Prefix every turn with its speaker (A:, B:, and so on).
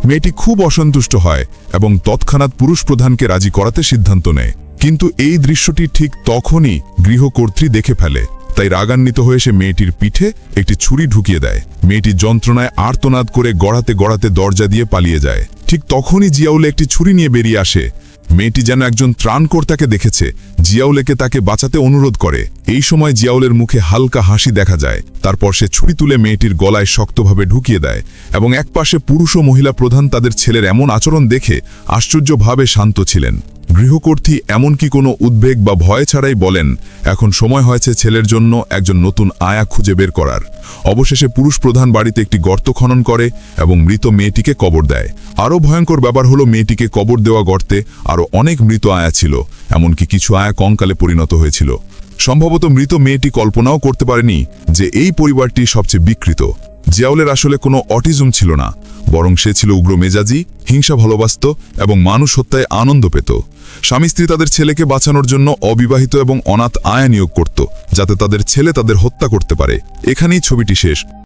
A: মেয়েটি খুব অসন্তুষ্ট হয় এবং তৎক্ষণাৎ পুরুষ প্রধানকে রাজি করাতে সিদ্ধান্ত নেয়। কিন্তু এই দৃশ্যটি ঠিক তখনই গৃহকর্ত্রী দেখে ফেলে। তাই রাগান্বিত হয়ে সে মেয়েটির পিঠে একটি ছুরি ঢুকিয়ে দেয়। মেয়েটি যন্ত্রণায় আর্তনাদ করে গড়াতে গড়াতে দরজা দিয়ে পালিয়ে যায়। ঠিক তখনই জিয়াউল একটি ছুরি নিয়ে বেরিয়ে আসে। মেয়েটি যেন একজন ত্রাণকর্তাকে দেখেছে। জিয়াউলকে তাকে বাঁচাতে অনুরোধ করে। এই সময় জিয়াউলের মুখে হালকা হাসি দেখা যায়। তারপর সে ছুরি তুলে মেয়েটির গলায় শক্তভাবে ঢুকিয়ে দেয় এবং একপাশে পুরুষ ও মহিলা প্রধান তাদের ছেলের এমন আচরণ দেখে আশ্চর্যভাবে শান্ত ছিলেন। গৃহকর্ত্রী এমনকি কোনো উদ্বেগ বা ভয় ছাড়াই বলেন, এখন সময় হয়েছে ছেলের জন্য একজন নতুন আয়া খুঁজে বের করার। অবশেষে পুরুষ প্রধান বাড়িতে একটি গর্ত খনন করে এবং মৃত মেয়েটিকে কবর দেয়। আরও ভয়ঙ্কর ব্যাপার হলো, মেয়েটিকে কবর দেওয়া গর্তে আরও অনেক মৃত আয়া ছিল, এমনকি কিছু আয়া কঙ্কালে পরিণত হয়েছিল। সম্ভবত মৃত মেয়েটি কল্পনাও করতে পারেনি যে এই পরিবারটি সবচেয়ে বিকৃত। জিয়াউলের আসলে কোনো অটিজম ছিল না, বরং সে ছিল উগ্র মেজাজি, হিংসা ভালোবাসত এবং মানুষ হত্যায় আনন্দ পেত। স্বামী স্ত্রী তাদের ছেলেকে বাঁচানোর জন্য অবিবাহিত এবং অনাথ আয়া নিয়োগ করত, যাতে তাদের ছেলে তাদের হত্যা করতে পারে। এখানেই ছবিটি শেষ।